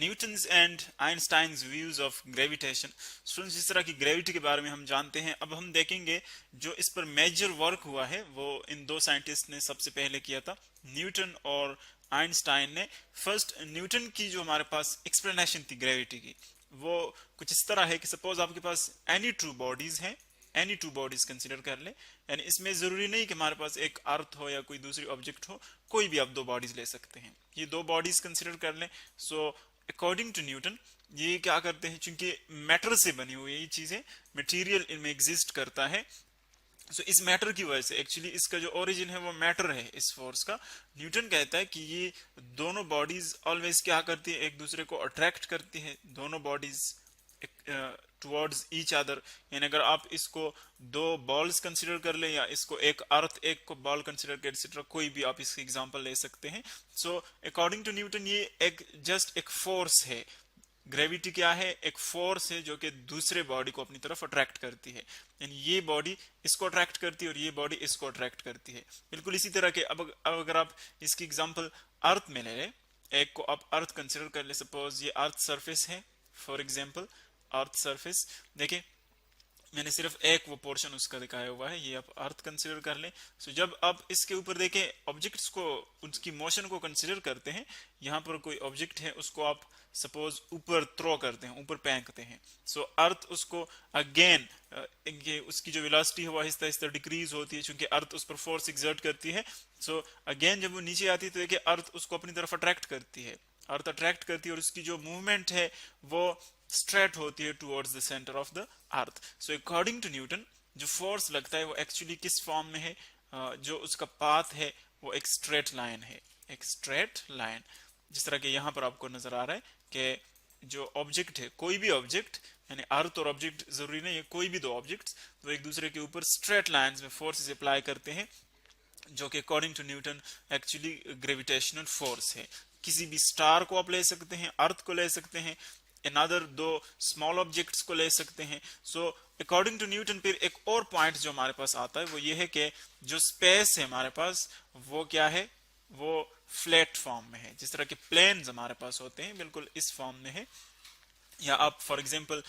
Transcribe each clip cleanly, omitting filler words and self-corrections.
Newton's and Einstein's views of gravitation. Students, जिस तरह की ग्रेविटी के बारे में हम जानते हैं, अब हम देखेंगे जो इस पर मेजर वर्क हुआ है वो इन दो साइंटिस्ट ने सबसे पहले किया था, न्यूटन और आइंस्टाइन ने। फर्स्ट, न्यूटन की जो हमारे पास एक्सप्लेनेशन थी ग्रेविटी की, वो कुछ इस तरह है कि सपोज आपके पास एनी टू बॉडीज हैं, एनी टू बॉडीज कंसिडर कर ले, यानी इसमें जरूरी नहीं कि हमारे पास एक अर्थ हो या कोई दूसरी ऑब्जेक्ट हो, कोई भी आप दो बॉडीज ले सकते हैं। ये दो बॉडीज कंसिडर कर लें। सो अकॉर्डिंग टू न्यूटन ये क्या करते हैं, चूंकि मैटर से बनी हुई ये चीजें, मटेरियल इनमें एग्जिस्ट करता है। सो इस मैटर की वजह से, एक्चुअली इसका जो ओरिजिन है वो मैटर है इस फोर्स का। न्यूटन कहता है कि ये दोनों बॉडीज ऑलवेज क्या करती है, एक दूसरे को अट्रैक्ट करती है, दोनों बॉडीज टुवर्ड्स ईच अदर। यानी अगर आप इसको दो बॉल्स कंसिडर कर ले, या इसको एक अर्थ एक को बॉल कंसिडर कर, एक्सेट्रा, कोई भी आप इसकी एग्जांपल ले सकते हैं। सो अकॉर्डिंग टू न्यूटन ये एक जस्ट एक फोर्स है। ग्रेविटी क्या है, एक फोर्स है जो कि दूसरे बॉडी को अपनी तरफ अट्रैक्ट करती है। यानी ये बॉडी इसको अट्रैक्ट करती है और ये बॉडी इसको अट्रैक्ट करती है। बिल्कुल इसी तरह के अब अगर आप इसकी एग्जांपल अर्थ में ले लें, एक को आप अर्थ कंसिडर कर ले, सपोज ये अर्थ सरफेस है, फॉर एग्जांपल अर्थ सरफेस। देखिए मैंने सिर्फ एक वो पोर्शन उसका दिखाया हुआ है, ये आप अर्थ कंसिडर कर लें। सो जब आप इसके ऊपर देखें ऑब्जेक्ट्स को, उसकी मोशन को कंसिडर करते हैं, यहाँ पर कोई ऑब्जेक्ट है, उसको आप सपोज ऊपर थ्रो करते हैं, ऊपर फेंकते हैं। सो अर्थ उसको अगेन उसकी जो वेलोसिटी है वो आहिस्ता आहिस्ता डिक्रीज होती है, क्योंकि अर्थ उस पर फोर्स एक्सर्ट करती है। सो अगेन जब वो नीचे आती है तो देखिए अर्थ उसको अपनी तरफ अट्रैक्ट करती है, अर्थ अट्रैक्ट करती है, और उसकी जो मूवमेंट है वो स्ट्रेट होती है towards the centre of the earth. So according to Newton जो फोर्स लगता है वो एक्चुअली किस फॉर्म में है, जो उसका पाथ है वो एक स्ट्रेट लाइन है, एक स्ट्रेट लाइन। जिस तरह के यहाँ पर आपको नजर आ रहा है कि जो ऑब्जेक्ट है, कोई भी ऑब्जेक्ट, यानी अर्थ और ऑब्जेक्ट जरूरी नहीं है, कोई भी दो ऑब्जेक्ट्स वो एक दूसरे के ऊपर स्ट्रेट लाइंस में फोर्सेस अप्लाई करते हैं, जो कि according to Newton actually gravitational force है। किसी भी स्टार को आप ले सकते हैं, अर्थ को ले सकते हैं, अनदर दो स्मॉल ऑब्जेक्ट्स को ले सकते हैं। सो अकॉर्डिंग टू न्यूटन फिर एक और पॉइंट जो हमारे पास आता है वो ये है कि जो स्पेस है हमारे पास वो क्या है, वो फ्लैट फॉर्म में है। जिस तरह के प्लेन्स हमारे पास होते हैं बिल्कुल इस फॉर्म में है। या आप फॉर एग्जांपल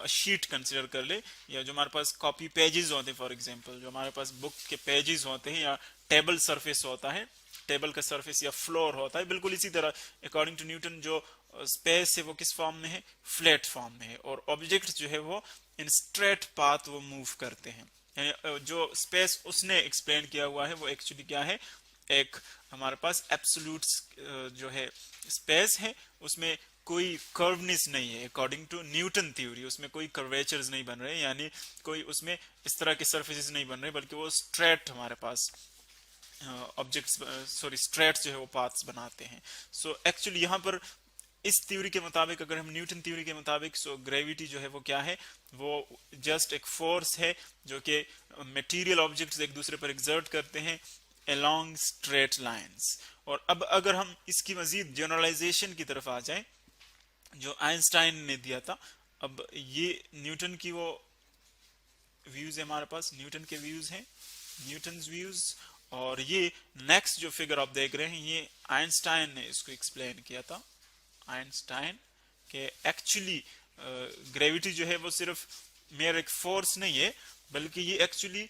शीट कंसिडर कर ले, या जो हमारे पास कॉपी पेजेस होते हैं, फॉर एग्जांपल जो हमारे पास बुक के पेजेस होते हैं, या टेबल सरफेस होता है, टेबल का सरफेस या फ्लोर होता है, बिल्कुल इसी तरह अकॉर्डिंग टू न्यूटन जो स्पेस है वो किस फॉर्म में है, फ्लैट फॉर्म में है, और ऑब्जेक्ट जो है वो इन स्ट्रेट पाथ वो मूव करते हैं। यानी जो स्पेस उसने एक्सप्लेन किया हुआ है वो एक्चुअली क्या है, एक हमारे पास एब्सोल्यूट जो है स्पेस है, उसमें कोई कर्वनेस नहीं है अकॉर्डिंग टू न्यूटन थ्योरी, उसमें कोई कर्वेचर्स नहीं बन रहे, यानी कोई उसमें इस तरह के सरफेसेस नहीं बन रहे, बल्कि वो स्ट्रेट हमारे पास ऑब्जेक्ट्स, सॉरी स्ट्रेट जो है वो पाथ्स बनाते हैं। सो एक्चुअली यहाँ पर इस थ्योरी के मुताबिक, अगर हम न्यूटन थ्योरी के मुताबिक, सो ग्रेविटी जो है वो क्या है, वो जस्ट एक फोर्स है जो कि मटेरियल ऑब्जेक्ट्स एक दूसरे पर एक्सर्ट करते हैं along straight lines। और अब अगर हम इसकी मजीद जनरलाइजेशन की तरफ आ जाएं जो आइंस्टाइन ने दिया था, अब ये न्यूटन की वो व्यूज है हमारे पास, न्यूटन के व्यूज हैं, न्यूटन्स व्यूज। और ये नेक्स्ट जो फिगर आप देख रहे हैं ये आइंस्टाइन ने इसको एक्सप्लेन किया था। आइंस्टाइन के एक्चुअली ग्रेविटी जो है वो सिर्फ मेरा एक फोर्स नहीं है, बल्कि ये एक्चुअली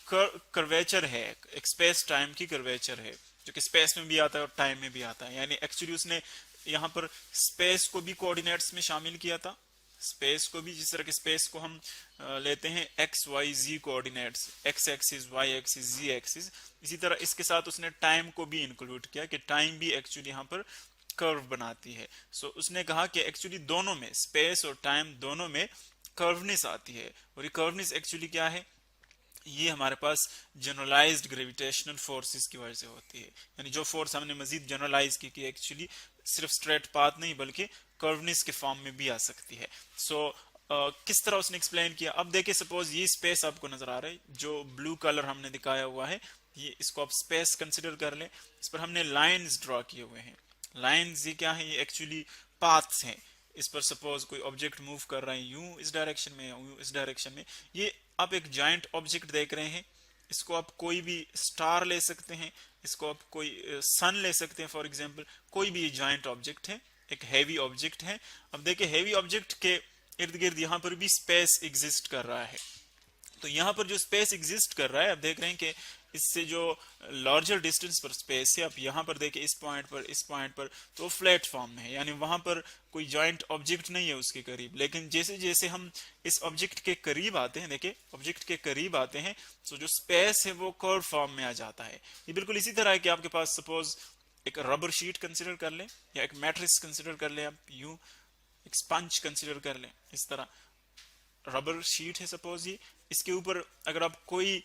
कर्वेचर है, एक स्पेस टाइम की कर्वेचर है, जो कि स्पेस में भी आता है और टाइम में भी आता है। यानी एक्चुअली उसने यहाँ पर स्पेस को भी कोऑर्डिनेट्स में शामिल किया था, स्पेस को भी, जिस तरह के स्पेस को हम लेते हैं X Y Z coordinates, X axis, Y axis, Z axis, इसी तरह इसके साथ उसने टाइम को भी इंक्लूड किया कि टाइम भी एक्चुअली यहाँ पर कर्व बनाती है। सो उसने कहा कि एक्चुअली दोनों में, स्पेस और टाइम दोनों में कर्वनेस आती है, और ये कर्वनेस एक्चुअली क्या है, ये हमारे पास जनरलाइज्ड ग्रेविटेशनल फोर्सेस की वजह से होती है। यानी जो फोर्स हमने मजीद जनरलाइज की कि एक्चुअली सिर्फ स्ट्रेट पाथ नहीं बल्कि कर्वनेस के फॉर्म में भी आ सकती है। सो किस तरह उसने एक्सप्लेन किया, अब देखिए सपोज ये स्पेस आपको नजर आ रहा है, जो ब्लू कलर हमने दिखाया हुआ है, ये इसको आप स्पेस कंसिडर कर लें, इस पर हमने लाइंस ड्रॉ किए हुए हैं। लाइंस ये क्या है, ये एक्चुअली पाथ्स हैं। इस पर सपोज कोई ऑब्जेक्ट मूव कर रहा है यूं इस डायरेक्शन में, यूं इस डायरेक्शन में, ये आप एक जाइंट ऑब्जेक्ट देख रहे हैं, इसको आप कोई भी स्टार ले सकते हैं, इसको आप कोई सन ले सकते हैं, फॉर एग्जांपल कोई भी जाइंट ऑब्जेक्ट है, एक हैवी ऑब्जेक्ट है। अब देखिए हैवी ऑब्जेक्ट के इर्द गिर्द यहाँ पर भी स्पेस एग्जिस्ट कर रहा है। तो यहाँ पर जो स्पेस एग्जिस्ट कर रहा है, आप देख रहे हैं कि इससे जो लार्जर डिस्टेंस पर स्पेस है, आप यहाँ पर देखिए इस पॉइंट पर तो फ्लैट फॉर्म में है, यानी वहां पर कोई जॉइंट ऑब्जेक्ट नहीं है उसके करीब। लेकिन जैसे जैसे हम इस ऑब्जेक्ट के करीब आते हैं, देखिए ऑब्जेक्ट के करीब आते हैं, तो जो स्पेस है वो कर्व फॉर्म में आ जाता है। ये बिल्कुल इसी तरह है कि आपके पास सपोज एक रबर शीट कंसिडर कर लें, या एक मैट्रिक्स कंसिडर कर लें, आप यूं एक स्पंज कंसिडर कर लें। इस तरह रबर शीट है सपोज, ये इसके ऊपर अगर आप कोई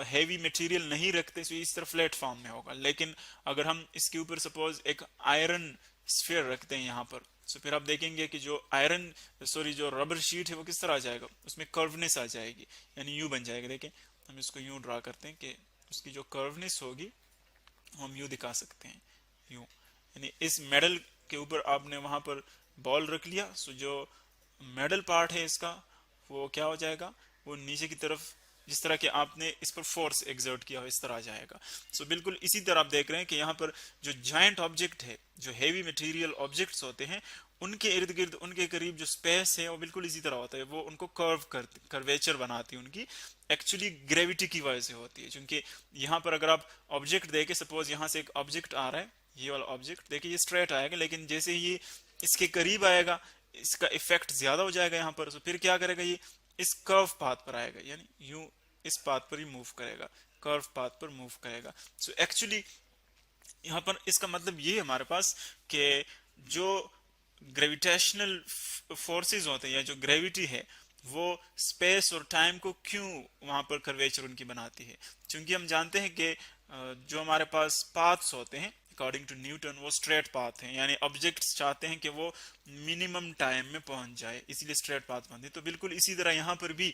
हैवी मटेरियल नहीं रखते तो इस तरह फ्लैट फॉर्म में होगा। लेकिन अगर हम इसके ऊपर सपोज एक आयरन स्फीयर रखते हैं यहाँ पर, तो फिर आप देखेंगे कि जो रबर शीट है वो किस तरह आ जाएगा, उसमें कर्वनेस आ जाएगी, यानी यूं बन जाएगा। देखें हम इसको यूं ड्रा करते हैं कि उसकी जो कर्वनेस होगी हम यूं दिखा सकते हैं, यूं। यानी इस मेडल के ऊपर आपने वहां पर बॉल रख लिया, सो जो मेडल पार्ट है इसका वो क्या हो जाएगा, वो नीचे की तरफ जिस तरह के आपने इस पर फोर्स एक्सर्ट किया हो इस तरह आ जाएगा। सो बिल्कुल इसी तरह आप देख रहे हैं कि यहाँ पर जो जायंट ऑब्जेक्ट है, जो हेवी मटेरियल ऑब्जेक्ट्स होते हैं, उनके इर्द गिर्द उनके करीब जो स्पेस है वो बिल्कुल इसी तरह होता है, वो उनको कर्वेचर बनाती है उनकी, एक्चुअली ग्रेविटी की वजह से होती है। क्योंकि यहाँ पर अगर आप ऑब्जेक्ट देखें, सपोज यहाँ से एक ऑब्जेक्ट आ रहा है, ये वाला ऑब्जेक्ट देखिए ये स्ट्रेट आएगा, लेकिन जैसे ही ये इसके करीब आएगा इसका इफेक्ट ज्यादा हो जाएगा यहाँ पर, तो फिर क्या करेगा, ये इस कर्व पाथ पर आएगा, यानी यूं इस पाथ पर ही मूव करेगा, कर्व पाथ पर मूव करेगा। सो एक्चुअली यहाँ पर इसका मतलब ये है हमारे पास कि जो ग्रेविटेशनल फोर्सेस होते हैं या जो ग्रेविटी है वो स्पेस और टाइम को क्यों वहां पर कर्वेचर उनकी बनाती है। क्योंकि हम जानते हैं कि जो हमारे पास पाथ्स होते हैं अकॉर्डिंग टू न्यूटन वो स्ट्रेट पाथ हैं, यानी ऑब्जेक्ट्स चाहते हैं कि वो मिनिमम टाइम में पहुंच जाए, इसलिए स्ट्रेट पाथ बनते हैं। तो बिल्कुल इसी तरह यहाँ पर भी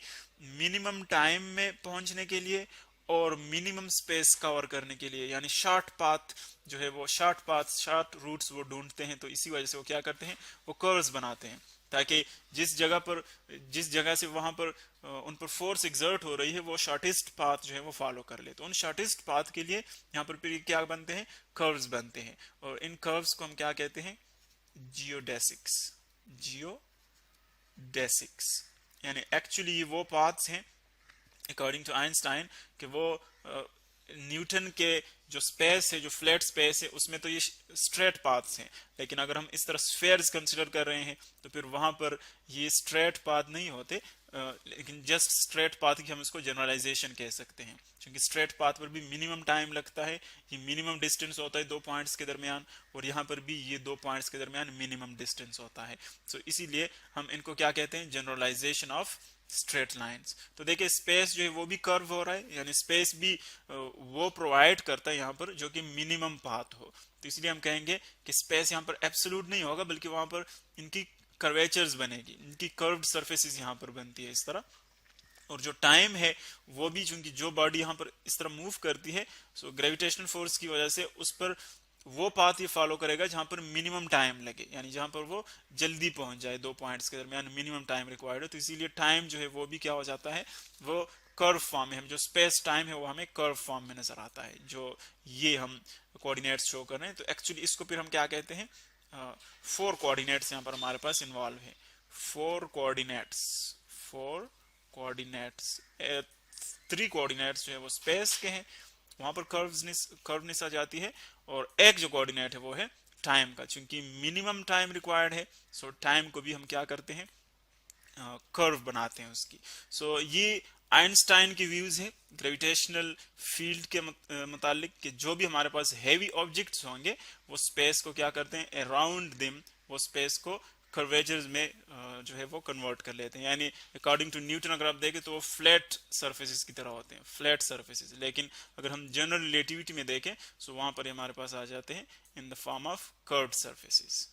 मिनिमम टाइम में पहुंचने के लिए और मिनिमम स्पेस कवर करने के लिए, यानी शॉर्ट पाथ जो है वो शॉर्ट रूट्स वो ढूंढते हैं। तो इसी वजह से वो क्या करते हैं, वो कर्व्स बनाते हैं, ताकि जिस जगह से वहां पर उन पर फोर्स एग्जर्ट हो रही है वो शॉर्टेस्ट पाथ जो है वो फॉलो कर ले। तो उन शॉर्टेस्ट पाथ के लिए यहाँ पर फिर क्या बनते हैं, कर्व्स बनते हैं, और इन कर्व्स को हम क्या कहते हैं, जियोडेसिक्स। यानी एक्चुअली ये वो पाथ्स हैं अकॉर्डिंग टू आइंस्टाइन कि वो न्यूटन के जो स्पेस है, जो फ्लैट स्पेस है, उसमें तो ये स्ट्रेट पाथ्स हैं, लेकिन अगर हम इस तरह स्फेयर्स कंसिडर कर रहे हैं तो फिर वहां पर ये स्ट्रेट पाथ नहीं होते, लेकिन जस्ट स्ट्रेट पाथ की हम इसको जनरलाइजेशन कह सकते हैं। क्योंकि स्ट्रेट पाथ पर भी मिनिमम टाइम लगता है, ये मिनिमम डिस्टेंस होता है दो पॉइंट्स के दरमियान, और यहाँ पर भी ये दो पॉइंट्स के दरमियान मिनिमम डिस्टेंस होता है। सो इसीलिए हम इनको क्या कहते हैं, जनरलाइजेशन ऑफ स्ट्रेट लाइंस। तो देखिए स्पेस जो है वो भी कर्व हो रहा है, यानी स्पेस भी वो प्रोवाइड करता है यहाँ पर जो कि मिनिमम पाथ हो। तो इसलिए हम कहेंगे कि स्पेस यहाँ पर एब्सोल्यूट नहीं होगा, बल्कि वहां पर इनकी कर्वेचर्स बनेगी, इनकी कर्व्ड सरफेसेस यहाँ पर बनती है इस तरह। और जो टाइम है वो भी, चूंकि जो बॉडी यहाँ पर इस तरह मूव करती है, सो ग्रेविटेशनल फोर्स की वजह से उस पर वो पाथ ये फॉलो करेगा जहां पर मिनिमम टाइम लगे, यानी जहां पर वो जल्दी पहुंच जाए, दो पॉइंट्स के दरमियान मिनिमम टाइम रिक्वायर्ड है। तो इसीलिए टाइम जो है वो भी क्या हो जाता है, वो कर्व फॉर्म में, हम जो स्पेस टाइम है वो हमें कर्व फॉर्म में नजर आता है, जो ये हम कोऑर्डिनेट्स शो कर रहे हैं। तो एक्चुअली इसको फिर हम क्या कहते हैं, फोर कोऑर्डिनेट्स यहाँ पर हमारे पास इन्वॉल्व है, फोर कोऑर्डिनेट्स 3 कोऑर्डिनेट्स जो है वो स्पेस के हैं, वहां पर कर्वनेस आ जाती है, और एक जो कोऑर्डिनेट है वो है टाइम का, क्योंकि मिनिमम टाइम रिक्वायर्ड है। सो टाइम को भी हम क्या करते हैं, कर्व बनाते हैं उसकी। सो ये आइंस्टाइन के व्यूज है ग्रेविटेशनल फील्ड के मुतालिक, कि जो भी हमारे पास हैवी ऑब्जेक्ट्स होंगे वो स्पेस को क्या करते हैं, अराउंड देम वो स्पेस को कर्वेचर्स में जो है वो कन्वर्ट कर लेते हैं। यानी अकॉर्डिंग टू न्यूटन अगर आप देखें तो वो फ्लैट सरफेसेस की तरह होते हैं, फ्लैट सरफेसेस। लेकिन अगर हम जनरल रिलेटिविटी में देखें तो वहां पर हमारे पास आ जाते हैं in the form of curved surfaces.